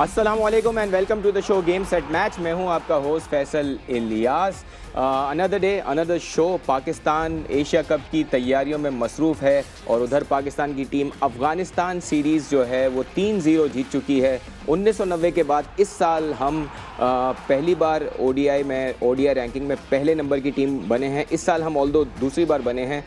अस्सलामुअलैकुम and welcome to the show game set match. मैं हूं आपका host Faisal Ilyas. Another day another show. Pakistan Asia cup की तैयारियों में मसरूफ़ है और उधर पाकिस्तान की टीम अफ़गानिस्तान सीरीज़ जो है वो 3-0 जीत चुकी है। 1990 के बाद इस साल हम पहली बार ओडीआई रैंकिंग में पहले नंबर की टीम बने हैं। इस साल हम ऑल्दो दूसरी बार बने हैं।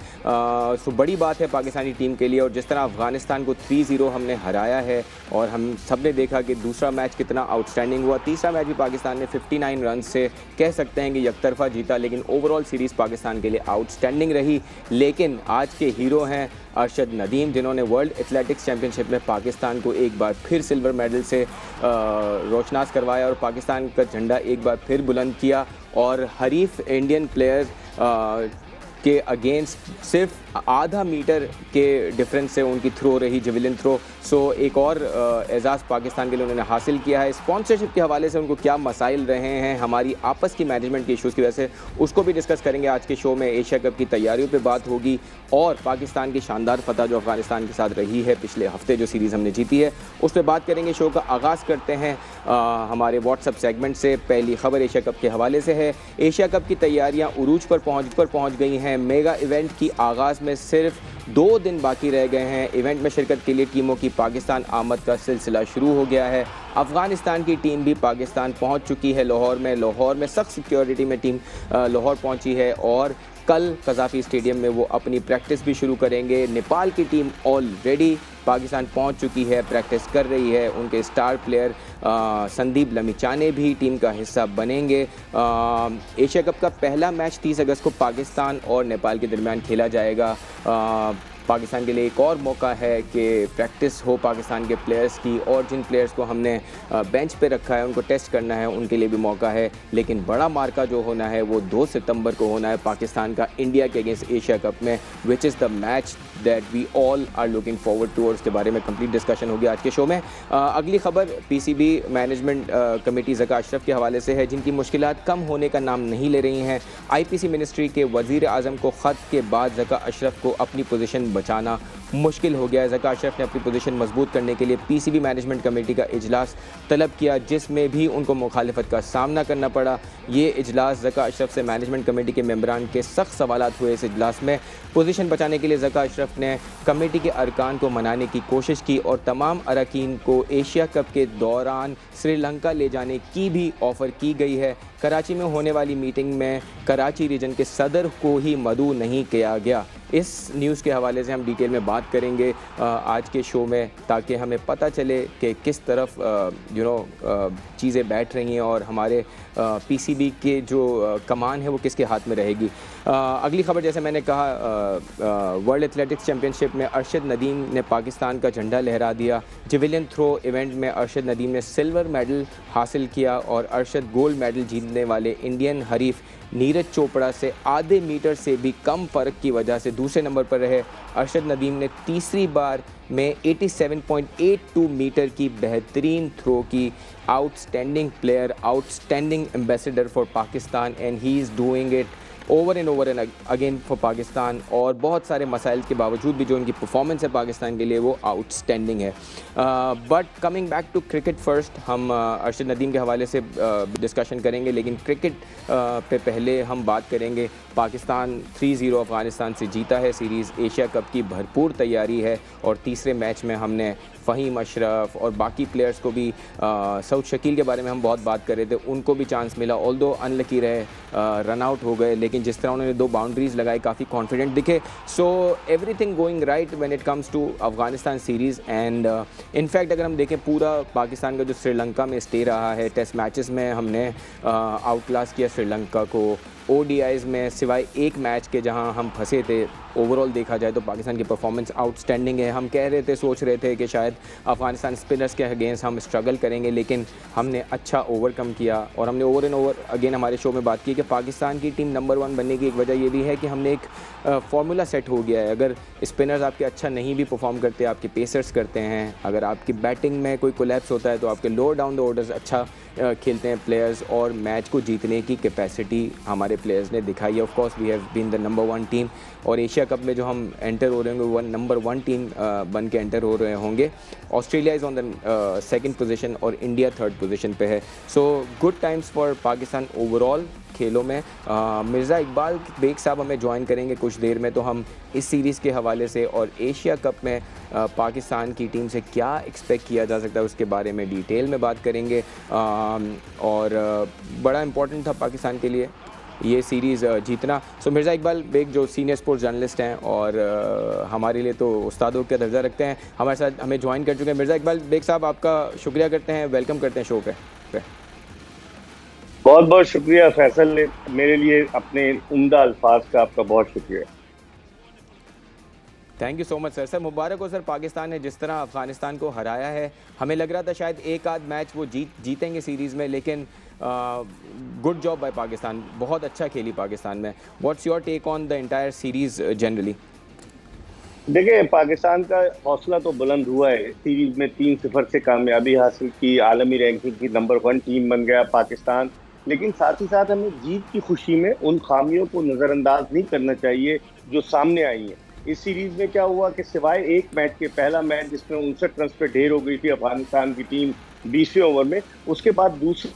सो बड़ी बात है पाकिस्तानी टीम के लिए। और जिस तरह अफ़गानिस्तान को 3-0 हमने हराया है और हम सब ने देखा कि दूसरा मैच कितना आउटस्टैंडिंग हुआ। तीसरा मैच भी पाकिस्तान ने 59 रन से कह सकते हैं कि यकतरफा जीता, लेकिन ओवरऑल सीरीज़ पाकिस्तान के लिए आउटस्टैंडिंग रही। लेकिन आज के हीरो हैं अरशद नदीम, जिन्होंने वर्ल्ड एथलेटिक्स चैम्पियनशिप में पाकिस्तान को एक बार फिर सिल्वर मेडल से रोशनास करवाया और पाकिस्तान का झंडा एक बार फिर बुलंद किया। और हरीफ इंडियन प्लेयर के अगेंस्ट सिर्फ आधा मीटर के डिफरेंस से उनकी थ्रो रही, जेवलिन थ्रो। सो एक और एजाज़ पाकिस्तान के लिए उन्होंने हासिल किया है। स्पॉन्सरशिप के हवाले से उनको क्या मसाइल रहे हैं, हमारी आपस की मैनेजमेंट के इशूज़ की वजह से, उसको भी डिस्कस करेंगे आज के शो में। एशिया कप की तैयारियों पे बात होगी और पाकिस्तान की शानदार फतह जो अफ़गानिस्तान के साथ रही है पिछले हफ्ते, जो सीरीज़ हमने जीती है, उस पर बात करेंगे। शो का आगाज़ करते हैं हमारे व्हाट्सअप सेगमेंट से। पहली खबर एशिया कप के हवाले से है। एशिया कप की तैयारियाँ उरूज पर पहुँच गई हैं। मेगा इवेंट की आगाज़ में सिर्फ 2 दिन बाकी रह गए हैं। इवेंट में शिरकत के लिए टीमों की पाकिस्तान आमद का सिलसिला शुरू हो गया है। अफ़गानिस्तान की टीम भी पाकिस्तान पहुंच चुकी है। लाहौर में सख्त सिक्योरिटी में टीम लाहौर पहुंची है और कल कज़ाफ़ी स्टेडियम में वो अपनी प्रैक्टिस भी शुरू करेंगे। नेपाल की टीम ऑलरेडी पाकिस्तान पहुंच चुकी है, प्रैक्टिस कर रही है। उनके स्टार प्लेयर संदीप लमिचाने भी टीम का हिस्सा बनेंगे। एशिया कप का पहला मैच 30 अगस्त को पाकिस्तान और नेपाल के दरमियान खेला जाएगा। पाकिस्तान के लिए एक और मौका है कि प्रैक्टिस हो पाकिस्तान के प्लेयर्स की, और जिन प्लेयर्स को हमने बेंच पे रखा है उनको टेस्ट करना है, उनके लिए भी मौका है। लेकिन बड़ा मार्का जो होना है वो 2 सितंबर को होना है पाकिस्तान का इंडिया के अगेंस्ट एशिया कप में, which is the match that we all are looking forward to. और उसके बारे में कंप्लीट डिस्कशन होगी आज के शो में। अगली खबर PCB management committee Zaka Ashraf के हवाले से है, जिनकी मुश्किलात कम होने का नाम नहीं ले रही हैं। आईपीसी मिनिस्ट्री के वज़ीर आज़म को ख़त के बाद ज़का अशरफ को अपनी पोजीशन बचाना मुश्किल हो गया है। ज़का अशरफ ने अपनी पोजीशन मजबूत करने के लिए पीसीबी मैनेजमेंट कमेटी का इजलास तलब किया, जिसमें भी उनको मुखालिफत का सामना करना पड़ा। ये इजलास ज़का अशरफ से मैनेजमेंट कमेटी के मेंबरान के सख्त सवालात हुए। इस इजलास में पोजीशन बचाने के लिए ज़का अशरफ ने कमेटी के अरकान को मनाने की कोशिश की और तमाम अरकान को एशिया कप के दौरान श्रीलंका ले जाने की भी ऑफ़र की गई है। कराची में होने वाली मीटिंग में कराची रीजन के सदर को ही मदऊ नहीं किया गया। इस न्यूज़ के हवाले से हम डिटेल में बात करेंगे आज के शो में, ताकि हमें पता चले कि किस तरफ चीज़ें बैठ रही हैं और हमारे पीसीबी के जो कमान है वो किसके हाथ में रहेगी। अगली खबर, जैसे मैंने कहा, वर्ल्ड एथलेटिक्स चैम्पियनशिप में अरशद नदीम ने पाकिस्तान का झंडा लहरा दिया। जेवलिन थ्रो इवेंट में अरशद नदीम ने सिल्वर मेडल हासिल किया और अरशद गोल्ड मेडल जीतने वाले इंडियन हरीफ नीरज चोपड़ा से आधे मीटर से भी कम फ़र्क की वजह से दूसरे नंबर पर रहे। अरशद नदीम ने तीसरी बार में 87.82 मीटर की बेहतरीन थ्रो की। Outstanding player, outstanding ambassador for Pakistan, and he is doing it over and again for Pakistan. और बहुत सारे मसाइल के बावजूद भी जो उनकी परफॉर्मेंस है पाकिस्तान के लिए वो आउटस्टैंडिंग है। But coming back to cricket first, हम अरशद नदीम के हवाले से डिस्कशन करेंगे, लेकिन क्रिकेट पे पहले हम बात करेंगे। पाकिस्तान 3-0 अफ़गानिस्तान से जीता है सीरीज़। एशिया कप की भरपूर तैयारी है और तीसरे मैच में हमने फ़हीम अशरफ और बाकी प्लेयर्स को भी, सऊद शकील के बारे में हम बहुत बात कर रहे थे, उनको भी चांस मिला। ऑल्दो अनलकी रहे, रन आउट हो गए, लेकिन जिस तरह उन्होंने 2 बाउंड्रीज़ लगाई काफ़ी कॉन्फिडेंट दिखे। So everything going right when it comes to Afghanistan series. And in fact अगर हम देखें पूरा पाकिस्तान का जो श्रीलंका में स्टे रहा है, टेस्ट मैचेस में हमने आउटक्लास किया श्रीलंका को। ओडीआईज़ में सिवाय एक मैच के जहां हम फंसे थे, ओवरऑल देखा जाए तो पाकिस्तान की परफॉर्मेंस आउटस्टैंडिंग है। हम कह रहे थे, सोच रहे थे कि शायद अफ़गानिस्तान स्पिनर्स के अगेंस्ट हम स्ट्रगल करेंगे, लेकिन हमने अच्छा ओवरकम किया। और हमने ओवर एंड ओवर अगेन हमारे शो में बात की कि पाकिस्तान की टीम नंबर 1 बनने की एक वजह ये भी है कि हमने एक फार्मूला सेट हो गया है। अगर स्पिनर्स आपके अच्छा नहीं भी परफॉर्म करते, आपके पेसर्स करते हैं, अगर आपकी बैटिंग में कोई कोलैप्स होता है तो आपके लोअर डाउन द ऑर्डर्स अच्छा खेलते हैं प्लेयर्स, और मैच को जीतने की कैपेसिटी हमारे प्लेयर्स ने दिखाई है। Of course we have been the number 1 team, और एशिया कप में जो हम एंटर हो रहे होंगे वो नंबर 1 टीम बन के एंटर हो रहे होंगे। Australia is on the second position और इंडिया थर्ड पोजीशन पे है। So good times for Pakistan overall खेलों में। मिर्ज़ा इकबाल बेग साहब हमें ज्वाइन करेंगे कुछ देर में, तो हम इस सीरीज़ के हवाले से और एशिया कप में पाकिस्तान की टीम से क्या एक्सपेक्ट किया जा सकता है उसके बारे में डिटेल में बात करेंगे। और बड़ा इम्पोर्टेंट था पाकिस्तान के लिए ये सीरीज़ जीतना। सो मिर्ज़ा इकबाल बेग जो सीनियर स्पोर्ट्स जर्नलिस्ट हैं और हमारे लिए तो उस्तादों का दर्जा रखते हैं, हमारे साथ हमें ज्वाइन कर चुके हैं। मिर्ज़ा इकबाल बेग साहब, आपका शुक्रिया करते हैं, वेलकम करते हैं शो पे। बहुत बहुत शुक्रिया फैसल ने मेरे लिए अपने उम्दा अल्फाज का आपका बहुत शुक्रिया। Thank you so much sir. Sir मुबारक हो सर, पाकिस्तान ने जिस तरह अफ़गानिस्तान को हराया है, हमें लग रहा था शायद एक आध मैच वो जीतेंगे सीरीज़ में, लेकिन गुड जॉब बाय पाकिस्तान, बहुत अच्छा खेली पाकिस्तान में। What's your take on the entire series generally? देखिए, पाकिस्तान का हौसला तो बुलंद हुआ है, सीरीज में 3-0 से कामयाबी हासिल की, आलमी रैंकिंग की नंबर 1 टीम बन गया पाकिस्तान। लेकिन साथ ही साथ हमें जीत की खुशी में उन खामियों को नज़रअंदाज नहीं करना चाहिए जो सामने आई हैं। इस सीरीज में क्या हुआ कि सिवाय एक मैच के, पहला मैच जिसमें 59 रन पे ढेर हो गई थी अफगानिस्तान की टीम 20वें ओवर में, उसके बाद दूसरे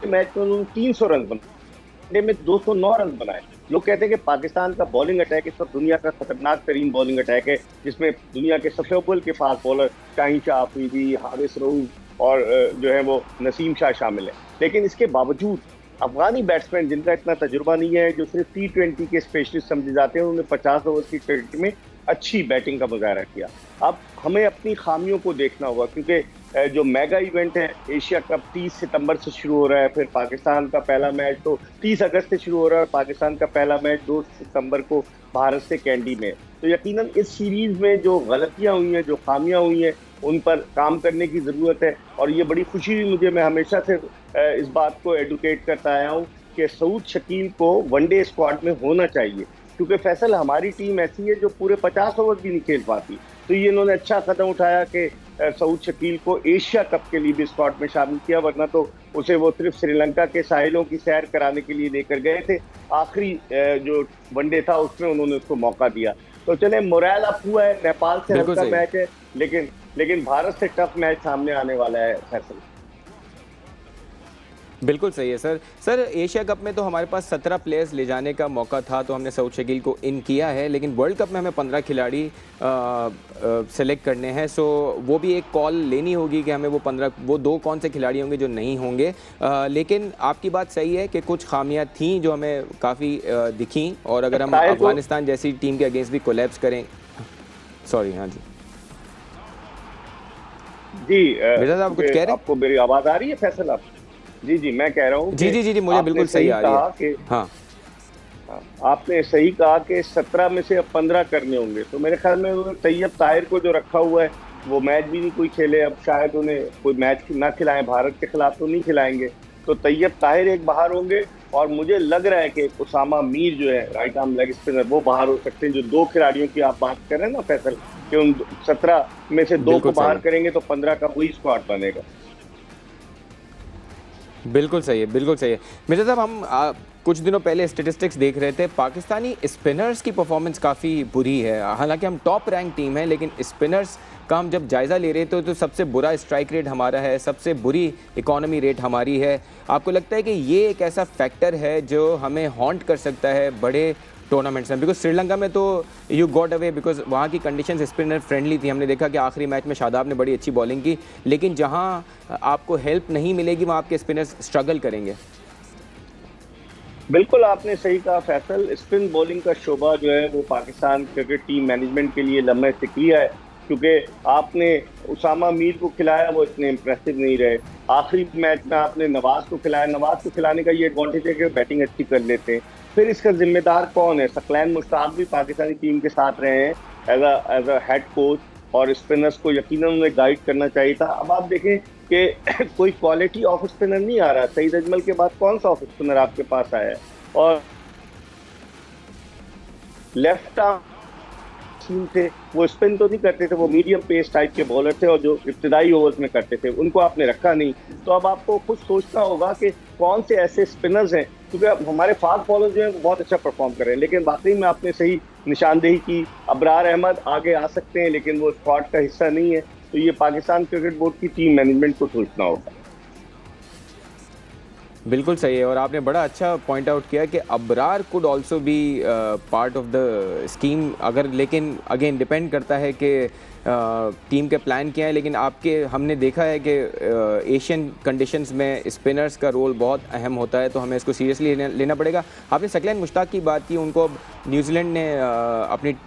मैच में उन्होंने 300 रन बनाए, में 209 रन बनाए। लोग कहते हैं कि पाकिस्तान का बॉलिंग अटैक इस वक्त दुनिया का खतरनाक तरीन बॉलिंग अटैक है, जिसमें दुनिया के सबसे अव्वल के फास्ट बॉलर शाहीन शाह अफरीदी, हारिस रऊफ और जो है वो नसीम शाह शामिल है। लेकिन इसके बावजूद अफगानी बैट्समैन जिनका इतना तजुर्बा नहीं है, जो सिर्फ T20 के स्पेशलिस्ट समझे जाते हैं, उन्होंने 50 ओवर की क्रिकेट में अच्छी बैटिंग का मुजाहरा किया। अब हमें अपनी खामियों को देखना होगा, क्योंकि जो मेगा इवेंट है एशिया कप 30 सितंबर से शुरू हो रहा है, फिर पाकिस्तान का पहला मैच तो 30 अगस्त से शुरू हो रहा है, पाकिस्तान का पहला मैच 2 सितंबर को भारत से कैंडी में। तो यकीनन इस सीरीज में जो गलतियां हुई हैं, जो खामियां हुई हैं, उन पर काम करने की ज़रूरत है। और ये बड़ी खुशी हुई मुझे, मैं हमेशा से इस बात को एडवोकेट करता आया हूँ कि सऊद शकील को वनडे स्क्वाड में होना चाहिए, क्योंकि फैसल हमारी टीम ऐसी है जो पूरे 50 ओवर भी नहीं खेल पाती। तो ये इन्होंने अच्छा कदम उठाया कि सऊद शकील को एशिया कप के लिए भी स्क्वाड में शामिल किया, वरना तो उसे वो सिर्फ श्रीलंका के साहिलों की सैर कराने के लिए लेकर गए थे। आखिरी जो वनडे था उसमें उन्होंने उसको मौका दिया। तो चले, मोरल अप हुआ है, नेपाल से हल्का मैच है, लेकिन भारत से टफ मैच सामने आने वाला है फैसल। बिल्कुल सही है सर। सर एशिया कप में तो हमारे पास 17 प्लेयर्स ले जाने का मौका था, तो हमने सऊद शकील को इन किया है, लेकिन वर्ल्ड कप में हमें 15 खिलाड़ी सेलेक्ट करने हैं। सो वो भी एक कॉल लेनी होगी कि हमें वो 2 कौन से खिलाड़ी होंगे जो नहीं होंगे। लेकिन आपकी बात सही है कि कुछ खामियां थीं जो हमें काफ़ी दिखी, और अगर हम अफगानिस्तान जैसी टीम के अगेंस्ट भी कोलैप्स करें। सॉरी, हाँ जी मिर्ज़ा साहब कुछ कह रहे हैं? आपको मेरी आवाज़ आ रही है फैसल? आप जी मैं कह रहा हूँ जी मुझे बिल्कुल सही आ रही है। हाँ, आपने सही कहा कि 17 में से अब 15 करने होंगे। तो मेरे ख्याल में तैयब ताहिर को जो रखा हुआ है वो मैच भी नहीं कोई खेले, अब शायद उन्हें कोई मैच ना खिलाएं, भारत के खिलाफ तो नहीं खिलाएंगे। तो तैयब ताहिर एक बाहर होंगे, और मुझे लग रहा है कि उसामा मीर जो है राइट आर्म लेग स्पिनर, वो बाहर हो सकते हैं। जो 2 खिलाड़ियों की आप बात कर रहे हैं ना फैसल, कि उन 17 में से 2 को बाहर करेंगे तो 15 का वही स्क्वाड बनेगा। बिल्कुल सही है, बिल्कुल सही है। मिर्ज़ा साहब, हम कुछ दिनों पहले स्टेटिस्टिक्स देख रहे थे, पाकिस्तानी स्पिनर्स की परफॉर्मेंस काफ़ी बुरी है। हालांकि हम टॉप रैंक टीम है, लेकिन स्पिनर्स का हम जब जायज़ा ले रहे थे तो सबसे बुरा स्ट्राइक रेट हमारा है, सबसे बुरी इकोनॉमी रेट हमारी है। आपको लगता है कि ये एक ऐसा फैक्टर है जो हमें हॉन्ट कर सकता है बड़े टूर्नामेंट्स में? बिकॉज श्रीलंका में तो यू गॉट अवे बिकॉज वहाँ की कंडीशंस स्पिनर फ्रेंडली थी। हमने देखा कि आखिरी मैच में शादाब ने बड़ी अच्छी बॉलिंग की, लेकिन जहाँ आपको हेल्प नहीं मिलेगी वहाँ आपके स्पिनर्स स्ट्रगल करेंगे। बिल्कुल आपने सही कहा फैसल, स्पिन बॉलिंग का शोबा जो है वो पाकिस्तान क्रिकेट टीम मैनेजमेंट के लिए लम्हे सिक्रिया है, क्योंकि आपने उसामा मीर को खिलाया, वो इतने इम्प्रेसिव नहीं रहे। आखिरी मैच में आपने नवाज को खिलाया, नवाज को खिलाने का ये एडवांटेज है कि बैटिंग अच्छी कर लेते हैं। फिर इसका जिम्मेदार कौन है? सकलैन मुश्ताक भी पाकिस्तानी टीम के साथ रहे हैं एज अ हेड कोच, और स्पिनर्स को यकीनन उन्हें गाइड करना चाहिए था। अब आप देखें कि कोई क्वालिटी ऑफ स्पिनर नहीं आ रहा। सईद अजमल के बाद कौन सा ऑफ स्पिनर आपके पास आया है? और लेफ्ट आर्म वसीम थे वो स्पिन तो नहीं करते थे, वो मीडियम पेस टाइप के बॉलर थे और जो इब्तिदाई ओवर्स में करते थे उनको आपने रखा नहीं। तो अब आपको खुद सोचना होगा कि कौन से ऐसे स्पिनर्स हैं, क्योंकि अब हमारे फास्ट बॉलर जो हैं वो बहुत अच्छा परफॉर्म कर रहे हैं, लेकिन वाकई में आपने सही निशानदेही की। अबरार अहमद आगे आ सकते हैं लेकिन वो स्क्वाड का हिस्सा नहीं है। तो ये पाकिस्तान क्रिकेट बोर्ड की टीम मैनेजमेंट को सोचना होगा। बिल्कुल सही है, और आपने बड़ा अच्छा पॉइंट आउट किया कि Abrar could also be part of the scheme, अगर, लेकिन अगेन डिपेंड करता है कि टीम के प्लान क्या है। लेकिन आपके हमने देखा है कि एशियन कंडीशंस में स्पिनर्स का रोल बहुत अहम होता है, तो हमें इसको सीरियसली लेना पड़ेगा। आपने सकलैन मुश्ताक की बात की, उनको अब न्यूजीलैंड ने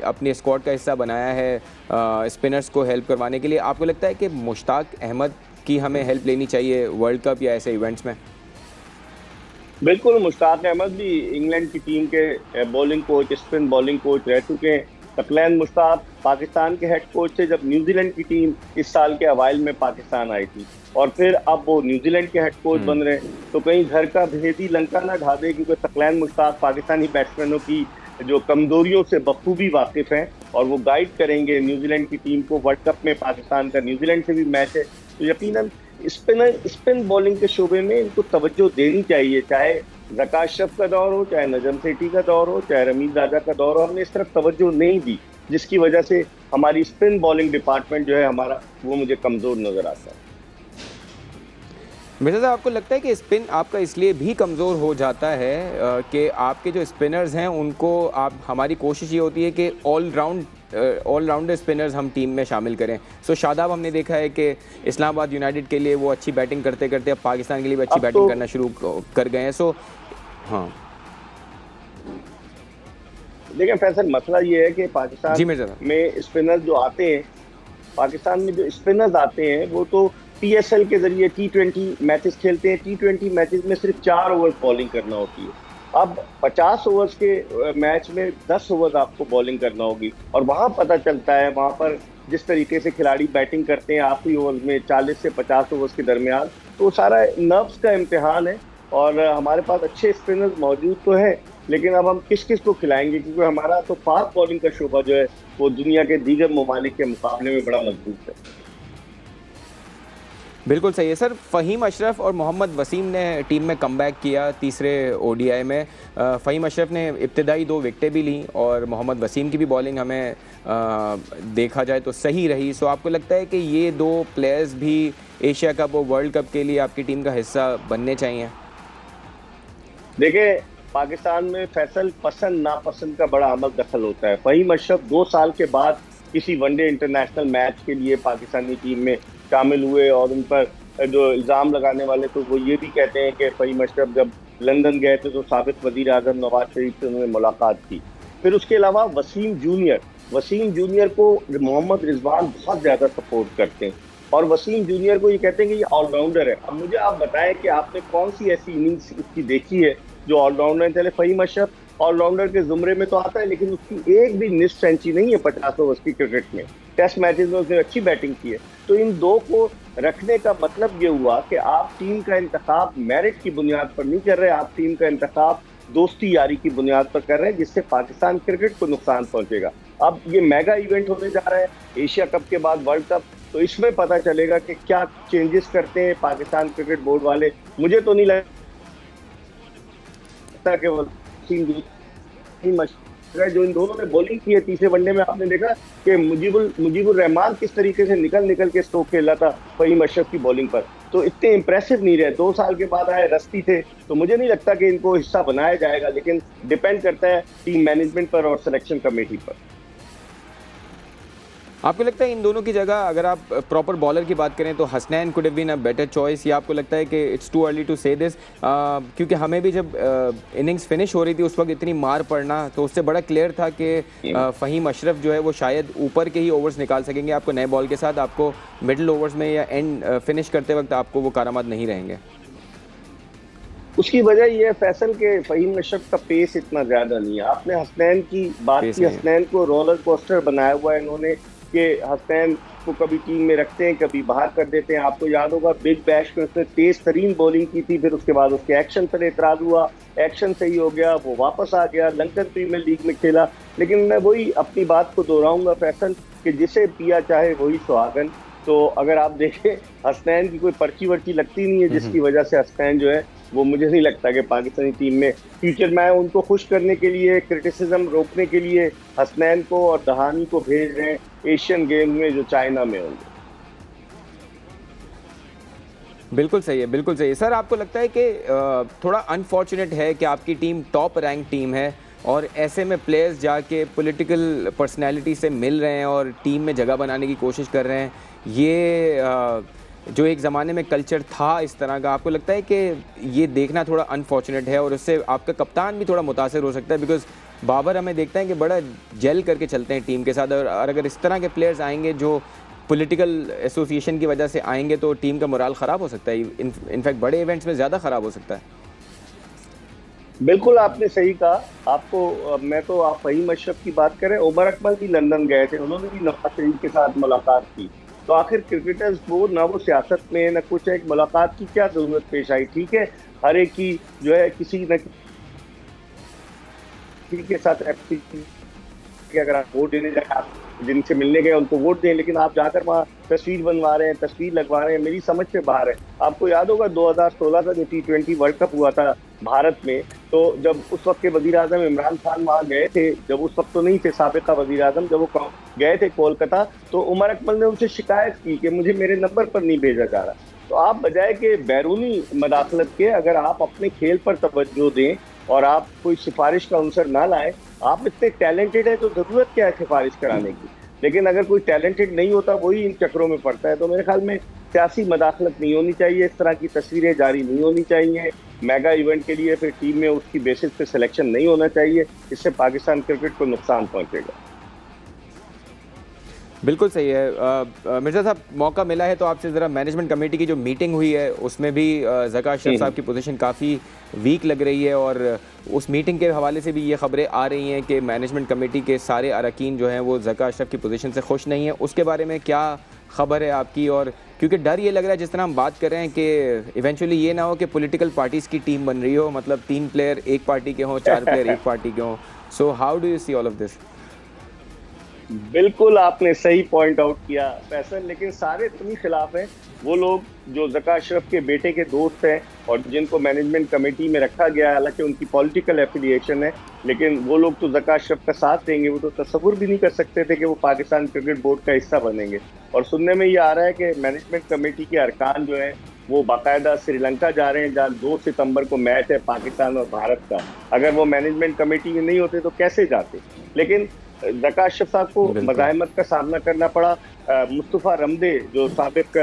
अपने स्क्वाड का हिस्सा बनाया है स्पिनर्स को हेल्प करवाने के लिए। आपको लगता है कि मुश्ताक अहमद की हमें हेल्प लेनी चाहिए वर्ल्ड कप या ऐसे इवेंट्स में? बिल्कुल, मुश्ताक अहमद भी इंग्लैंड की टीम के bowling coach, spin bowling coach रह चुके हैं। सकलैन मुश्ताक पाकिस्तान के हेड कोच थे जब न्यूजीलैंड की टीम इस साल के अवाइल में पाकिस्तान आई थी, और फिर अब वो न्यूजीलैंड के हेड कोच बन रहे हैं। तो कहीं घर का भेदी लंका ना ढा दे, क्योंकि सकलैन मुश्ताक पाकिस्तानी बैट्समैनों की जो कमजोरियों से बखूबी वाकिफ हैं और वो गाइड करेंगे न्यूजीलैंड की टीम को। वर्ल्ड कप में पाकिस्तान का न्यूजीलैंड से भी मैच है, तो यकीनन स्पिन बॉलिंग के शोबे में इनको तवज्जो देनी चाहिए। चाहे ज़का अशरफ का दौर हो, चाहे नजम सेठी का दौर हो, चाहे रमीज राजा का दौर हो, हमने इस तरफ तवज्जो नहीं दी, जिसकी वजह से हमारी स्पिन बॉलिंग डिपार्टमेंट जो है हमारा, वो मुझे कमज़ोर नज़र आता है। मिर्ज़ा साहब, आपको लगता है कि स्पिन आपका इसलिए भी कमज़ोर हो जाता है कि आपके जो स्पिनर्स हैं उनको हमारी कोशिश ये होती है कि ऑलराउंडर स्पिनर्स हम टीम में शामिल करें। सो शादाब हमने देखा है कि इस्लामाबाद यूनाइटेड के लिए वो अच्छी बैटिंग करते करते अब पाकिस्तान के लिए भी अच्छी बैटिंग करना शुरू कर गए हैं। सो हाँ, देखिए फैसल, मसला ये है कि पाकिस्तान में स्पिनर्स जो आते हैं, पाकिस्तान में जो स्पिनर्स आते हैं वो तो PSL के जरिए T20 मैचेस खेलते हैं। T20 मैचेस में सिर्फ 4 ओवर बॉलिंग करना होती है। अब 50 ओवर्स के मैच में 10 ओवर आपको बॉलिंग करना होगी, और वहाँ पता चलता है, वहाँ पर जिस तरीके से खिलाड़ी बैटिंग करते हैं आखिरी ओवर में 40 से 50 ओवर्स के दरमियान, तो सारा नर्व्स का इम्तिहान है। और हमारे पास अच्छे स्पिनर्स मौजूद तो हैं, लेकिन अब हम किस किस को खिलाएंगे, क्योंकि हमारा तो फास्ट बॉलिंग का शोबा जो है वो दुनिया के दीगर ममालिक के मुकाबले में बड़ा मजबूत है। बिल्कुल सही है सर। फ़हीम अशरफ और मोहम्मद वसीम ने टीम में कमबैक किया तीसरे ODI में। फ़हीम अशरफ ने इब्तिदाई 2 विकेटें भी लीं और मोहम्मद वसीम की भी बॉलिंग हमें देखा जाए तो सही रही। सो आपको लगता है कि ये 2 प्लेयर्स भी एशिया कप और वर्ल्ड कप के लिए आपकी टीम का हिस्सा बनने चाहिए? देखिए, पाकिस्तान में फैसल पसंद नापसंद का बड़ा अमल दखल होता है। फ़हीम अशरफ 2 साल के बाद किसी वनडे इंटरनेशनल मैच के लिए पाकिस्तानी टीम में शामिल हुए, और उन पर जो इल्ज़ाम लगाने वाले तो वो ये भी कहते हैं कि फ़हीम अशरफ जब लंदन गए थे तो साबिक़ वज़ीर आज़म नवाज शरीफ से उन्होंने मुलाकात की। फिर उसके अलावा वसीम जूनियर को मोहम्मद रिजवान बहुत ज़्यादा सपोर्ट करते हैं, और वसीम जूनियर को ये कहते हैं कि ये ऑलराउंडर है। अब मुझे आप बताएं कि आपने कौन सी ऐसी इनिंग्स उसकी देखी है जो ऑलराउंडर है? चले, फ़हीम अशरफ ऑलराउंडर के जुमरे में तो आता है, लेकिन उसकी एक भी निस्फ सेंचुरी नहीं है 50 ओवर्स की क्रिकेट में। टेस्ट मैचेस में उसने अच्छी बैटिंग की है। तो इन 2 को रखने का मतलब ये हुआ कि आप टीम का इंतखाब मेरिट की बुनियाद पर नहीं कर रहे, आप टीम का इंतखाब दोस्ती यारी की बुनियाद पर कर रहे हैं, जिससे पाकिस्तान क्रिकेट को नुकसान पहुंचेगा। अब ये मेगा इवेंट होने जा रहा है एशिया कप के बाद वर्ल्ड कप, तो इसमें पता चलेगा कि क्या चेंजेस करते हैं पाकिस्तान क्रिकेट बोर्ड वाले। मुझे तो नहीं लगता कि वो जो इन दोनों ने बॉलिंग की है तीसरे वनडे में, आपने देखा कि मुजीबुर रहमान किस तरीके से निकल के स्ट्रोक खेला था फ़हीम अशरफ की बॉलिंग पर, तो इतने इंप्रेसिव नहीं रहे। 2 साल के बाद आए, रस्ती थे, तो मुझे नहीं लगता कि इनको हिस्सा बनाया जाएगा, लेकिन डिपेंड करता है टीम मैनेजमेंट पर और सिलेक्शन कमेटी पर। आपको लगता है इन दोनों की जगह अगर आप प्रॉपर बॉलर की बात करें तो Hasnain could have been a better choice, या आपको लगता है कि it's too early to say this? क्योंकि हमें भी जब इनिंग्स फिनिश हो रही थी उस वक्त इतनी मार पड़ना, तो उससे बड़ा क्लियर था कि फ़हीम अशरफ जो है वो शायद ऊपर के ही ओवर्स निकाल सकेंगे आपको नए बॉल के साथ, आपको मिडिल ओवर्स में या एंड फिनिश करते वक्त आपको वो कारामद नहीं रहेंगे। उसकी वजह यह है फैसल के फ़हीम अशरफ का पेस इतना ज़्यादा नहीं है। आपने हसनैन की बात की, हसनैन को रोलर कोस्टर बनाया हुआ है इन्होंने। कि हसनैन को कभी टीम में रखते हैं, कभी बाहर कर देते हैं। आपको याद होगा बिग बैश में उसने तेज तरीन बॉलिंग की थी, फिर उसके बाद उसके एक्शन पर एतराज हुआ, एक्शन सही हो गया, वो वापस आ गया, लंकन प्रीमियर लीग में खेला। लेकिन मैं वही अपनी बात को दोहराऊंगा फैसल, कि जिसे पिया चाहे वही सुहागन। तो अगर आप देखें, हसनैन की कोई पर्ची वर्ची लगती नहीं है, जिसकी वजह से हसनैन जो है वो मुझे नहीं लगता कि पाकिस्तानी टीम में फ्यूचर में उनको खुश करने के लिए, क्रिटिसिज्म रोकने के लिए हसनैन को और दहानी को भेज रहे हैं एशियन गेम में जो चाइना में होंगे। बिल्कुल सही है, बिल्कुल सही है सर। आपको लगता है कि थोड़ा अनफॉर्चुनेट है कि आपकी टीम टॉप रैंक टीम है और ऐसे में प्लेयर्स जाके पॉलिटिकल पर्सनैलिटी से मिल रहे हैं और टीम में जगह बनाने की कोशिश कर रहे हैं? ये जो एक ज़माने में कल्चर था इस तरह का, आपको लगता है कि ये देखना थोड़ा अनफॉर्चुनेट है और उससे आपका कप्तान भी थोड़ा मुतासर हो सकता है? बिकॉज बाबर हमें देखते हैं कि बड़ा जेल करके चलते हैं टीम के साथ, और अगर इस तरह के प्लेयर्स आएंगे जो पॉलिटिकल एसोसिएशन की वजह से आएंगे तो टीम का मोराल ख़राब हो सकता है, इनफैक्ट बड़े इवेंट्स में ज़्यादा ख़राब हो सकता है। बिल्कुल आपने सही कहा। आपको मैं तो आप फहीम अशरफ की बात करें, उमर अकमल भी लंदन गए थे, उन्होंने भी नवाज शरीफ के साथ मुलाकात की। तो आखिर क्रिकेटर्स वो ना वो सियासत में न कुछ, एक मुलाकात की क्या जरूरत पेश आई? ठीक है, हर एक की जो है किसी न किसी के साथ अगर आप वोट देने जाए, आप जिनसे मिलने गए उनको वोट दें, लेकिन आप जाकर वहाँ तस्वीर बनवा रहे हैं, तस्वीर लगवा रहे हैं, मेरी समझ से बाहर है। आपको याद होगा 2016 का जो T20 वर्ल्ड कप हुआ था भारत में, तो जब उस वक्त के वजीर आजम इमरान खान वहाँ गए थे, जब उस वक्त तो नहीं थे साबिका वजीर आजम, जब वो गए थे कोलकाता, तो उमर अकमल ने उनसे शिकायत की कि मुझे मेरे नंबर पर नहीं भेजा जा रहा। तो आप बजाय के बैरूनी मदाखलत के अगर आप अपने खेल पर तवज्जो दें और आप कोई सिफारिश का अंसर ना लाए, आप इतने टैलेंटेड है तो जरूरत क्या है सिफारिश कराने की? लेकिन अगर कोई टैलेंटेड नहीं होता वही इन चक्रों में पड़ता है। तो मेरे ख्याल में सियासी मदाखलत नहीं होनी चाहिए, इस तरह की तस्वीरें जारी नहीं होनी चाहिए। मेगा इवेंट के लिए फिर टीम में उसकी बेसिस पे सिलेक्शन नहीं होना चाहिए, इससे पाकिस्तान क्रिकेट को नुकसान पहुंचेगा। बिल्कुल सही है। मिर्ज़ा साहब, मौका मिला है तो आपसे ज़रा मैनेजमेंट कमेटी की जो मीटिंग हुई है उसमें भी ज़का अशरफ साहब की पोजीशन काफ़ी वीक लग रही है, और उस मीटिंग के हवाले से भी ये खबरें आ रही हैं कि मैनेजमेंट कमेटी के सारे अरकान जो हैं वो ज़का अशरफ की पोजीशन से खुश नहीं है। उसके बारे में क्या खबर है आपकी? और क्योंकि डर ये लग रहा है, जिस तरह हम बात कर रहे हैं, कि इवेंचुअली ये ना हो कि पॉलिटिकल पार्टीज़ की टीम बन रही हो, मतलब 3 प्लेयर एक पार्टी के हों, 4 प्लेयर एक पार्टी के हों। So how do you see all of this? बिल्कुल आपने सही पॉइंट आउट किया फैसल, लेकिन सारे तुम्ही खिलाफ हैं वो लोग जो ज़का अशरफ के बेटे के दोस्त हैं और जिनको मैनेजमेंट कमेटी में रखा गया है। हालांकि उनकी पॉलिटिकल एफिलिएशन है, लेकिन वो लोग तो ज़का अशरफ का साथ देंगे। वो तो तस्वुर भी नहीं कर सकते थे कि वो पाकिस्तान क्रिकेट बोर्ड का हिस्सा बनेंगे। और सुनने में ये आ रहा है कि मैनेजमेंट कमेटी के अरकान जो है वो बाकायदा श्रीलंका जा रहे हैं, जहाँ 2 सितंबर को मैच है पाकिस्तान और भारत का। अगर वो मैनेजमेंट कमेटी में नहीं होते तो कैसे जाते? लेकिन ज़का अशरफ साहब को मज़ाहमत का सामना करना पड़ा। मुस्तफ़ा रमदे जो साबिक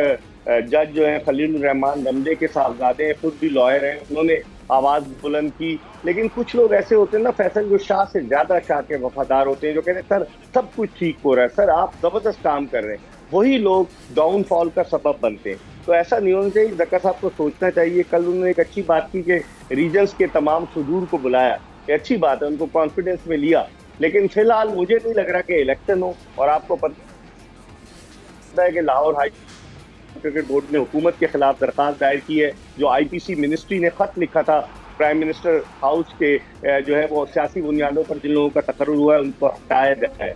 जज जो हैं, खलील रहमान रमदे के साहबजादे हैं, खुद भी लॉयर हैं, उन्होंने आवाज़ बुलंद की। लेकिन कुछ लोग ऐसे होते हैं ना फैसल, जो शाह से ज़्यादा शाह के वफादार होते हैं, जो कहते हैं सर सब कुछ ठीक हो रहा है, सर आप ज़बरदस्त काम कर रहे हैं, वही लोग डाउनफॉल का सबब बनते हैं। तो ऐसा नहीं होना चाहिए। ज़का साहब को सोचना चाहिए। कल उन्होंने एक अच्छी बात की कि रीजन्स के तमाम सुदूर को बुलाया, ये अच्छी बात है, उनको कॉन्फिडेंस में लिया। लेकिन फिलहाल मुझे नहीं लग रहा कि इलेक्शन हो। और आपको पता है कि लाहौर हाई क्रिकेट बोर्ड ने हुकूमत के खिलाफ दरखास्त दायर की है। जो IPC मिनिस्ट्री ने खत लिखा था प्राइम मिनिस्टर हाउस के, जो है वो सियासी बुनियादों पर जिन लोगों का तकर्रुर हुआ है उनको हटाया गया है।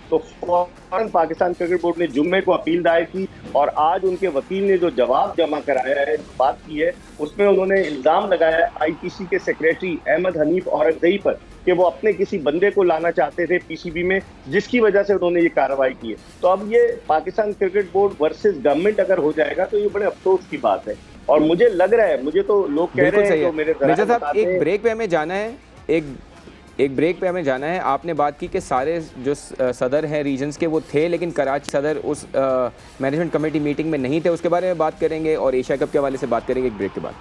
तो फौरन पाकिस्तान क्रिकेट बोर्ड ने जुम्मे को अपील दायर की और आज उनके वकील ने जो जवाब जमा कराया है, बात की है, उसमें उन्होंने इल्ज़ाम लगाया है IPC के सेक्रेटरी अहमद हनीफ औरंगज़ई पर कि वो अपने किसी बंदे को लाना चाहते थे PCB में, जिसकी वजह से उन्होंने ये कार्रवाई की है। तो अब ये Pakistan cricket board versus government अगर हो जाएगा तो ये बड़े अफसोस की बात है। और मुझे लग रहा है, मुझे तो लोग कह रहे हैं, तो मेरे एक ब्रेक पे हमें जाना है, एक ब्रेक पे हमें जाना है। आपने बात की कि सारे जो सदर हैं रीजन्स के वो थे, लेकिन कराची सदर उस मैनेजमेंट कमेटी मीटिंग में नहीं थे। उसके बारे में बात करेंगे और एशिया कप के हवाले से बात करेंगे एक ब्रेक के बाद।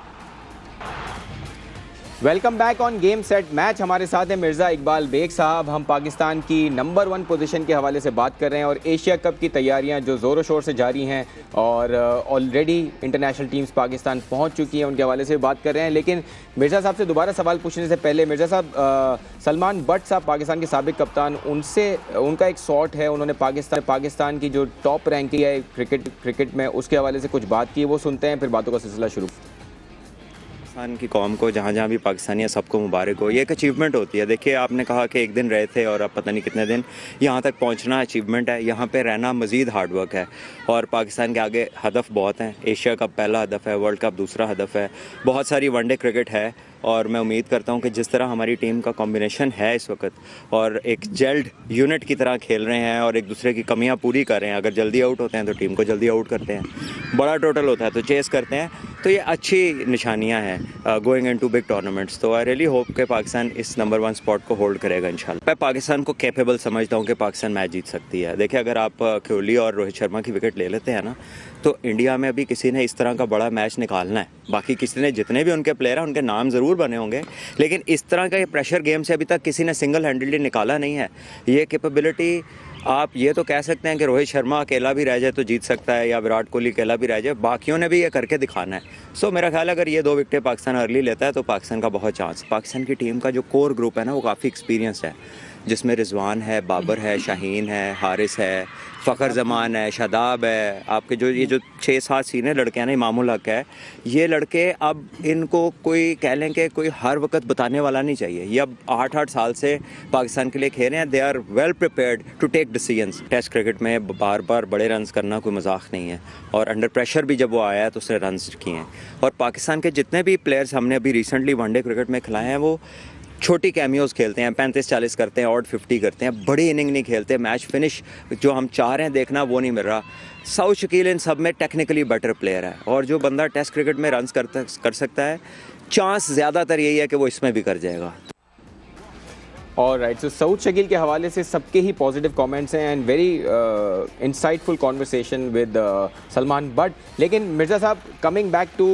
Welcome back on game set match. हमारे साथ है मिर्ज़ा इकबाल बेग साहब। हम पाकिस्तान की नंबर 1 पोजीशन के हवाले से बात कर रहे हैं और एशिया कप की तैयारियां जो ज़ोरों शोर से जारी हैं और ऑलरेडी इंटरनेशनल टीम्स पाकिस्तान पहुंच चुकी हैं, उनके हवाले से बात कर रहे हैं। लेकिन मिर्ज़ा साहब से दोबारा सवाल पूछने से पहले, मिर्ज़ा साहब, सलमान बट साहब पाकिस्तान के साबिक कप्तान, उनसे उनका एक शॉट है, उन्होंने पाकिस्तान की जो टॉप रैंकिंग है क्रिकेट में, उसके हवाले से कुछ बात की, वो सुनते हैं, फिर बातों का सिलसिला शुरू। पाकिस्तान की कौम को जहाँ जहाँ भी पाकिस्तानी है सबको मुबारक हो। ये एक अचीवमेंट होती है। देखिए, आपने कहा कि एक दिन रहे थे और अब पता नहीं कितने दिन, यहाँ तक पहुँचना अचीवमेंट है। यहाँ पे रहना मज़ीद हार्ड वर्क है और पाकिस्तान के आगे हदफ बहुत हैं। एशिया कप पहला हदफ है, वर्ल्ड कप दूसरा हदफ है, बहुत सारी वनडे क्रिकेट है और मैं उम्मीद करता हूँ कि जिस तरह हमारी टीम का कॉम्बिनेशन है इस वक्त और एक जेल्ड यूनिट की तरह खेल रहे हैं और एक दूसरे की कमियाँ पूरी कर रहे हैं। अगर जल्दी आउट होते हैं तो टीम को जल्दी आउट करते हैं, बड़ा टोटल होता है तो चेस करते हैं, तो ये अच्छी निशानियाँ हैं गोइंग इनटू बिग टूर्नामेंट्स। तो आई रियली होप कि पाकिस्तान इस नंबर 1 स्पॉट को होल्ड करेगा इंशाल्लाह। मैं पाकिस्तान को कैपेबल समझता हूँ कि पाकिस्तान मैच जीत सकती है। देखिए, अगर आप कोहली और रोहित शर्मा की विकेट ले लेते हैं ना, तो इंडिया में अभी किसी ने इस तरह का बड़ा मैच निकालना है। बाकी किसी ने, जितने भी उनके प्लेयर हैं उनके नाम ज़रूर बने होंगे, लेकिन इस तरह का ये प्रेशर गेम से अभी तक किसी ने सिंगल हैंडेडली निकाला नहीं है। ये कैपेबिलिटी, आप ये तो कह सकते हैं कि रोहित शर्मा अकेला भी रह जाए तो जीत सकता है या विराट कोहली अकेला भी रह जाए, बाकियों ने भी ये करके दिखाना है। सो मेरा ख्याल है अगर ये 2 विकेटें पाकिस्तान अर्ली लेता है तो पाकिस्तान का बहुत चांस। पाकिस्तान की टीम का जो कोर ग्रुप है ना, वो काफ़ी एक्सपीरियंस्ड है, जिसमें रिजवान है, बाबर है, शाहीन है, हारिस है, फ़खर जमान है, शादाब है, आपके जो 6-7 सीनियर लड़के हैं ना, इमामुल हक है, ये लड़के अब इनको कोई कह लें कि कोई हर वक्त बताने वाला नहीं चाहिए। ये अब 8-8 साल से पाकिस्तान के लिए खेल रहे हैं। They are well prepared to take decisions. Test cricket में बार बार बड़े रन्स करना कोई मजाक नहीं है और अंडर प्रेशर भी जब वो आया है तो उसने रन्स किए हैं। और पाकिस्तान के जितने भी प्लेयर्स हमने अभी रिसेंटली वनडे क्रिकेट में खिलाए हैं, वो छोटी कैमियोज खेलते हैं, 35-40 करते हैं, ऑड 50 करते हैं, बड़ी इनिंग नहीं खेलते। मैच फिनिश जो हम चाह रहे हैं देखना वो नहीं मिल रहा। सऊद शकील इन सब में टेक्निकली बेटर प्लेयर है और जो बंदा टेस्ट क्रिकेट में रन्स कर सकता है, चांस ज़्यादातर यही है कि वो इसमें भी कर जाएगा। और राइट, सो सऊद शकील के हवाले से सबके ही पॉजिटिव कमेंट्स हैं and very insightful conversation with Salman Butt. लेकिन Mirza sahab, coming back to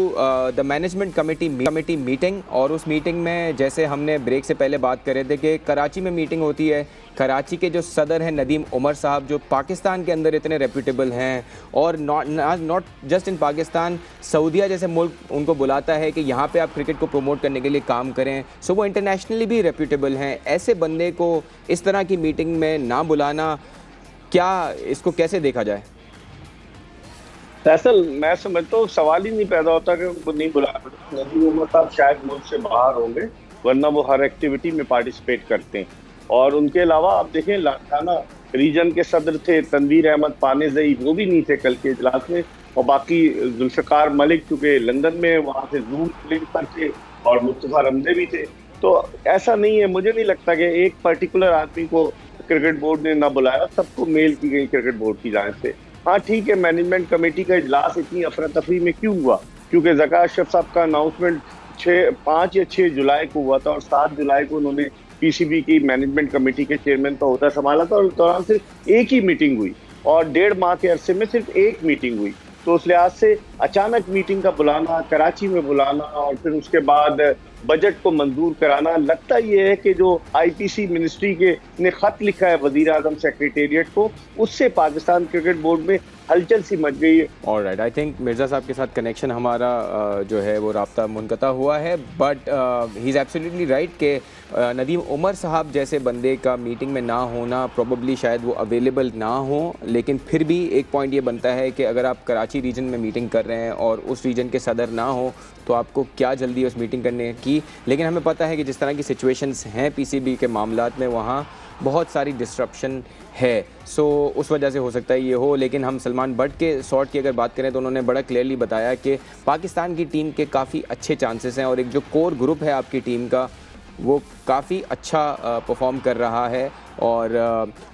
the management committee meeting, और उस मीटिंग में जैसे हमने ब्रेक से पहले बात कर रहे थे कि कराची में मीटिंग होती है, कराची के जो सदर हैं नदीम उमर साहब, जो पाकिस्तान के अंदर इतने रेप्यूटेबल हैं और नॉट जस्ट इन पाकिस्तान, सऊदीया जैसे मुल्क उनको बुलाता है कि यहाँ पे आप क्रिकेट को प्रमोट करने के लिए काम करें, सो वो इंटरनेशनली भी रेप्यूटेबल हैं। ऐसे बंदे को इस तरह की मीटिंग में ना बुलाना, क्या इसको कैसे देखा जाए? फैसल, मैं समझता हूँ सवाल ही नहीं पैदा होता कि उनको नहीं बुला। नदीम उमर साहब शायद मुल्क से बाहर होंगे, वरना वो हर एक्टिविटी में पार्टिसिपेट करते हैं। और उनके अलावा आप देखें, लाड़काना रीजन के सदर थे तनवीर अहमद पानेज़ई, वो भी नहीं थे कल के इजलास में। और बाकी जुल्फ़िकार मलिक चूँकि लंदन में वहाँ से जूम लिंक पर थे और मुस्तफ़ा रमज़े भी थे। तो ऐसा नहीं है, मुझे नहीं लगता कि एक पर्टिकुलर आदमी को क्रिकेट बोर्ड ने ना बुलाया, सबको मेल की गई क्रिकेट बोर्ड की जानिब से। हाँ ठीक है, मैनेजमेंट कमेटी का इजलास इतनी अफरा तफरी में क्यों हुआ? क्योंकि ज़का अशरफ साहब का अनाउंसमेंट 5 या 6 जुलाई को हुआ था और 7 जुलाई को उन्होंने पीसीबी की मैनेजमेंट कमेटी के चेयरमैन का ओहदा संभाला था और उस दौरान सिर्फ एक ही मीटिंग हुई और 1.5 माह के अरसे में सिर्फ एक मीटिंग हुई। तो उस लिहाज से अचानक मीटिंग का बुलाना, कराची में बुलाना और फिर उसके बाद बजट को मंजूर कराना, लगता ये है कि जो आईपीसी मिनिस्ट्री के ने खत लिखा है वजीर आजम सेक्रेटेरिएट को, उससे पाकिस्तान क्रिकेट बोर्ड में हलचल सी मच गई है। ऑलराइट, आई थिंक मिर्ज़ा साहब के साथ कनेक्शन हमारा जो है वो राब्ता मुनक़ता हुआ है, but he is absolutely right कि नदीम उमर साहब जैसे बंदे का मीटिंग में ना होना, प्रोबेबली शायद वो अवेलेबल ना हो। लेकिन फिर भी एक पॉइंट ये बनता है कि अगर आप कराची रीजन में मीटिंग कर रहे हैं और उस रीजन के सदर ना हो तो आपको क्या जल्दी उस मीटिंग करने की। लेकिन हमें पता है कि जिस तरह की सिचुएशंस हैं पीसीबी के मामलात में, वहाँ बहुत सारी डिस्ट्रप्शन है, सो उस वजह से हो सकता है ये हो। लेकिन हम सलमान बट के शॉट की अगर बात करें तो उन्होंने बड़ा क्लियरली बताया कि पाकिस्तान की टीम के काफ़ी अच्छे चांसेस हैं और एक जो कोर ग्रुप है आपकी टीम का वो काफ़ी अच्छा परफॉर्म कर रहा है और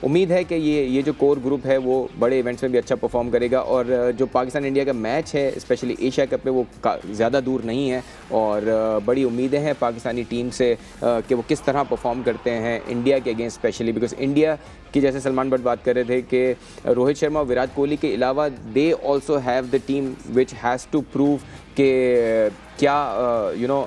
उम्मीद है कि ये जो कोर ग्रुप है वो बड़े इवेंट्स में भी अच्छा परफॉर्म करेगा। और जो पाकिस्तान इंडिया का मैच है स्पेशली एशिया कप में, वो ज़्यादा दूर नहीं है और बड़ी उम्मीदें हैं पाकिस्तानी टीम से कि वो किस तरह परफॉर्म करते हैं इंडिया के अगेंस्ट, स्पेशली बिकॉज इंडिया कि जैसे सलमान भट्ट बात कर रहे थे कि रोहित शर्मा, विराट कोहली के अलावा they also have the team which has to prove कि क्या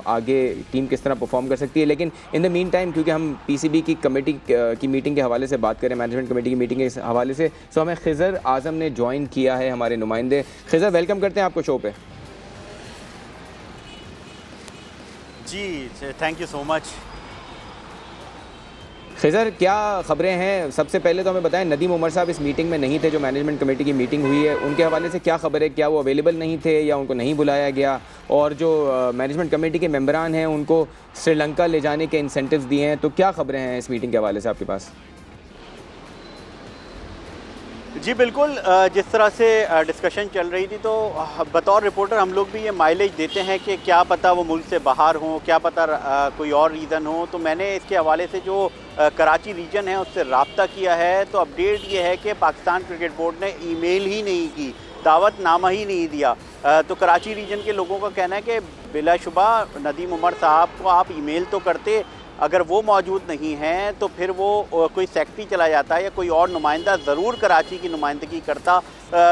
आगे टीम किस तरह परफॉर्म कर सकती है। लेकिन इन द मीन टाइम, क्योंकि हम पीसीबी की कमेटी की मीटिंग के हवाले से बात करें, मैनेजमेंट कमेटी की मीटिंग के हवाले से, सो हमें खिज़र आज़म ने ज्वाइन किया है, हमारे नुमाइंदे। खिज़र, वेलकम करते हैं आपको शो पे। जी, thank you so much. Khizar, क्या खबरें हैं? सबसे पहले तो हमें बताएं, नदीम उमर साहब इस मीटिंग में नहीं थे, जो मैनेजमेंट कमेटी की मीटिंग हुई है, उनके हवाले से क्या खबर है? क्या वो अवेलेबल नहीं थे या उनको नहीं बुलाया गया? और जो मैनेजमेंट कमेटी के मेंबरान हैं, उनको श्रीलंका ले जाने के इंसेंटिव्स दिए हैं, तो क्या खबरें हैं इस मीटिंग के हवाले से आपके पास? जी बिल्कुल, जिस तरह से डिस्कशन चल रही थी, तो बतौर रिपोर्टर हम लोग भी ये माइलेज देते हैं कि क्या पता वो मुल्क से बाहर हों, क्या पता कोई और रीज़न हो। तो मैंने इसके हवाले से जो कराची रीजन है उससे रब्ता किया है, तो अपडेट ये है कि पाकिस्तान क्रिकेट बोर्ड ने ईमेल ही नहीं की, दावतनामा ही नहीं दिया। तो कराची रीजन के लोगों का कहना है कि बिलाशुबा नदीम उमर साहब को आप ईमेल तो करते, अगर वो मौजूद नहीं हैं तो फिर वो कोई सेक्रेटरी चला जाता है या कोई और नुमाइंदा ज़रूर कराची की नुमाइंदगी करता।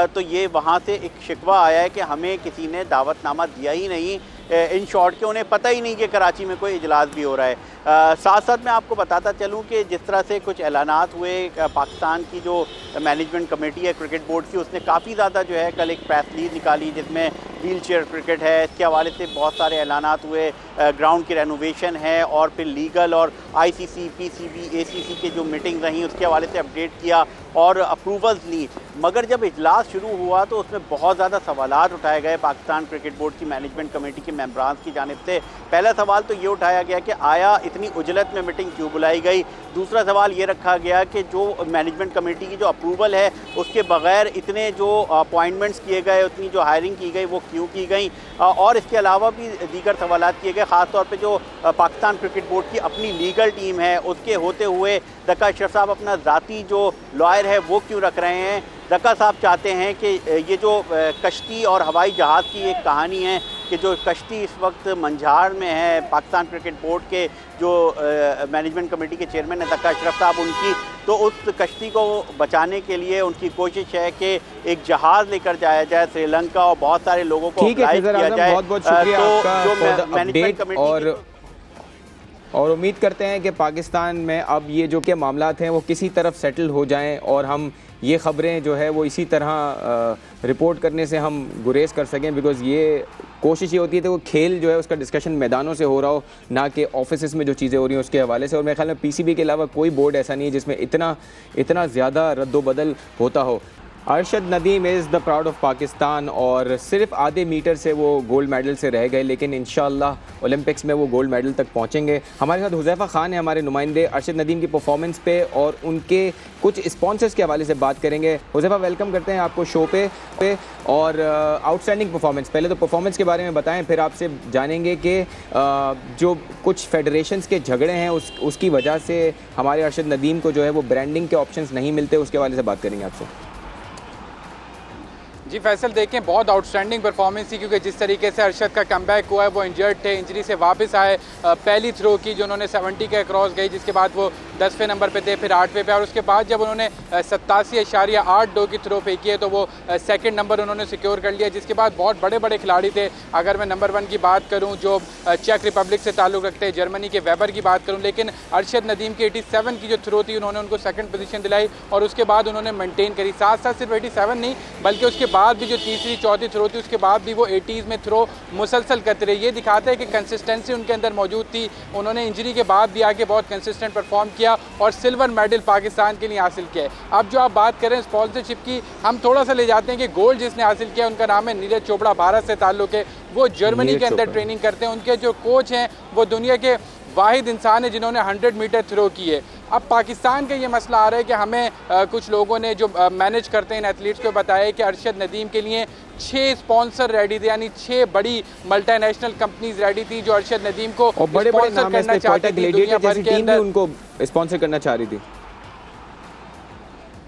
तो ये वहाँ से एक शिकवा आया है कि हमें किसी ने दावतनामा दिया ही नहीं। इन शॉर्ट के उन्हें पता ही नहीं कि कराची में कोई इजलास भी हो रहा है। साथ साथ मैं आपको बताता चलूँ कि जिस तरह से कुछ ऐलानात हुए, पाकिस्तान की जो मैनेजमेंट कमेटी है क्रिकेट बोर्ड की, उसने काफ़ी ज़्यादा जो है कल एक प्रेस रिलीज निकाली जिसमें व्हील चेयर क्रिकेट है, इसके हवाले से बहुत सारे ऐलानात हुए, ग्राउंड की रेनोवेशन है, और फिर लीगल और ICC, PCB, ACC के जो मीटिंग रहीं उसके हवाले से अपडेट किया और अप्रूवल्स ली। मगर जब इजलास शुरू हुआ तो उसमें बहुत ज़्यादा सवालात उठाए गए पाकिस्तान क्रिकेट बोर्ड की मैनेजमेंट कमेटी के मेंबरान की जानिब से। पहला सवाल तो ये उठाया गया कि आया इतनी उजलत में मीटिंग क्यों बुलाई गई। दूसरा सवाल ये रखा गया कि जो मैनेजमेंट कमेटी की जो अप्रूवल है उसके बगैर इतने जो अपॉइंटमेंट्स किए गए, उतनी जो हायरिंग की गई वो क्यों की गई। और इसके अलावा भी दीगर सवालात किए गए, ख़ासतौर पर जो पाकिस्तान क्रिकेट बोर्ड की अपनी लीगल टीम है उसके होते हुए रका अशरफ साहब अपना ज़ाती जो लॉयर है वो क्यों रख रहे हैं। रका साहब चाहते हैं कि ये जो कश्ती और हवाई जहाज़ की एक कहानी है कि जो कश्ती इस वक्त मंझार में है, पाकिस्तान क्रिकेट बोर्ड के जो मैनेजमेंट कमेटी के चेयरमैन है रका अशरफ साहब, उनकी, तो उस कश्ती को बचाने के लिए उनकी कोशिश है कि एक जहाज़ लेकर जाया जाए श्रीलंका और बहुत सारे लोगों को अप्लाई किया जाए। बहुत बहुत शुक्रिया आपका जो for the management update, committee और उम्मीद करते हैं कि पाकिस्तान में अब ये जो कि मामलात हैं वो किसी तरफ सेटल हो जाएं और हम ये ख़बरें जो है वो इसी तरह रिपोर्ट करने से हम गुरेज कर सकें, बिकॉज़ ये कोशिश ये होती है कि वो खेल जो है उसका डिस्कशन मैदानों से हो रहा हो, ना कि ऑफिस में जो चीज़ें हो रही हैं उसके हवाले से। और मेरे ख्याल में PCB के अलावा कोई बोर्ड ऐसा नहीं है जिसमें इतना ज़्यादा रद्दोबदल होता हो। Arshad Nadeem is the proud of Pakistan, और सिर्फ आधे मीटर से वो गोल्ड मेडल से रह गए, लेकिन इंशाअल्लाह ओलंपिक्स में वो गोल्ड मेडल तक पहुंचेंगे। हमारे साथ हुज़ैफ़ा खान है, हमारे नुमाइंदे, अरशद नदीम की परफॉर्मेंस पे और उनके कुछ स्पॉन्सर्स के हवाले से बात करेंगे। हुज़ैफ़ा, वेलकम करते हैं आपको शो पे। और आउटस्टैंडिंग परफॉर्मेंस, पहले तो परफॉर्मेंस के बारे में बताएं, फिर आपसे जानेंगे कि जो कुछ फेडरेशंस के झगड़े हैं उसकी वजह से हमारे अरशद नदीम को जो है वो ब्रांडिंग के ऑप्शंस नहीं मिलते, उसके हवाले से बात करेंगे आपसे। जी फैसल, देखें बहुत आउटस्टैंडिंग परफॉर्मेंस थी, क्योंकि जिस तरीके से अरशद का कमबैक हुआ है, वो इंजर्ड थे, इंजरी से वापस आए, पहली थ्रो की जो उन्होंने 70 के क्रॉस गई, जिसके बाद वो 10वें नंबर पे थे, फिर 8वें पे, और उसके बाद जब उन्होंने 87.82 की थ्रो फेंकी है तो वो सेकंड नंबर उन्होंने सिक्योर कर लिया। जिसके बाद बहुत बड़े बड़े खिलाड़ी थे, अगर मैं नंबर 1 की बात करूँ जो चेक रिपब्लिक से ताल्लुक़ रखते हैं, जर्मनी के वेबर की बात करूँ, लेकिन अरशद नदीम की 87 की जो थ्रो थी उन्होंने उनको सेकंड पोजीशन दिलाई और उसके बाद उन्होंने मेंटेन करी। साथ साथ सिर्फ 87 नहीं बल्कि उसके बाद भी जो तीसरी चौथी थ्रो थी उसके बाद भी वो 80s में थ्रो मुसलसल करते रहे। ये दिखाता है कि कंसिस्टेंसी उनके अंदर मौजूद थी। उन्होंने इंजरी के बाद भी आके बहुत कंसिस्टेंट परफॉर्म किया और सिल्वर मेडल पाकिस्तान के लिए हासिल किया है। अब जो आप बात करें स्पॉन्सरशिप की, हम थोड़ा सा ले जाते हैं कि गोल्ड जिसने हासिल किया उनका नाम है नीरज चोपड़ा, भारत से ताल्लुक़ है, वो जर्मनी के अंदर ट्रेनिंग करते हैं। उनके जो कोच हैं वो दुनिया के वाहिद इंसान है जिन्होंने 100 मीटर थ्रो की है। अब पाकिस्तान का ये मसला आ रहा है कि हमें कुछ लोगों ने जो मैनेज करते हैं इन एथलीट्स को बताया कि अरशद नदीम के लिए 6 स्पॉन्सर रेडी थे, यानी 6 बड़ी मल्टीनेशनल कंपनीज रेडी थी जो अरशद नदीम को स्पॉन्सर करना चाहती थी, दुनिया भर के अंदर उनको स्पॉन्सर करना चाह रही थी।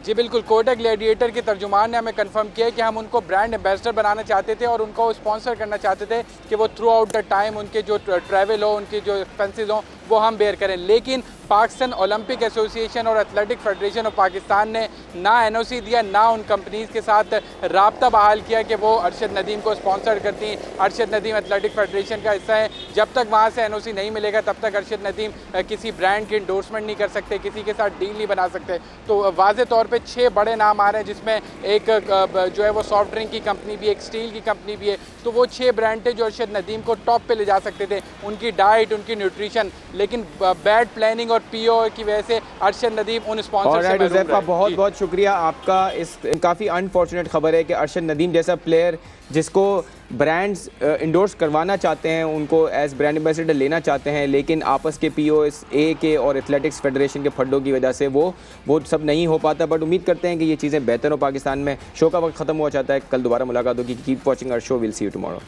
जी बिल्कुल, कोटक ग्लैडिएटर के तर्जुमान ने हमें कंफर्म किया कि हम उनको ब्रांड एम्बेसडर बनाना चाहते थे और उनको स्पॉन्सर करना चाहते थे कि वो थ्रू आउट द टाइम उनके जो ट्रैवल हो, उनके जो एक्सपेंसेस हो वो हम बेयर करें। लेकिन पाकिस्तान ओलंपिक एसोसिएशन और एथलेटिक फेडरेशन ऑफ पाकिस्तान ने ना NOC दिया, ना उन कंपनीज़ के साथ राब्ता बहाल किया कि वो अरशद नदीम को स्पॉन्सर करती। अरशद नदीम एथलेटिक फेडरेशन का हिस्सा है, जब तक वहाँ से NOC नहीं मिलेगा तब तक अरशद नदीम किसी ब्रांड की इंडोर्समेंट नहीं कर सकते, किसी के साथ डील नहीं बना सकते। तो वाज़े तौर पे 6 बड़े नाम आ रहे हैं, जिसमें एक जो है वो सॉफ्ट ड्रिंक की कंपनी भी है, एक स्टील की कंपनी भी है। तो वो 6 ब्रांड थे जो अरशद नदीम को टॉप पे ले जा सकते थे, उनकी डाइट, उनकी न्यूट्रिशन, लेकिन बैड प्लानिंग और PO की वजह से अरशद नदीम उन स्पॉन्सर से महरूम रहे। बहुत बहुत शुक्रिया आपका। इस काफ़ी अनफॉर्चुनेट खबर है कि अरशद नदीम जैसा प्लेयर जिसको ब्रांड्स इंडोर्स करवाना चाहते हैं, उनको एज ब्रांड एम्बेसडर लेना चाहते हैं, लेकिन आपस के POSA के और एथलेटिक्स फेडरेशन के फंडों की वजह से वो सब नहीं हो पाता। बट उम्मीद करते हैं कि ये चीज़ें बेहतर हो पाकिस्तान में। शो का वक्त ख़त्म हुआ चाहता है, कल दोबारा मुलाकात होगी। Keep watching our show, will see you tomorrow.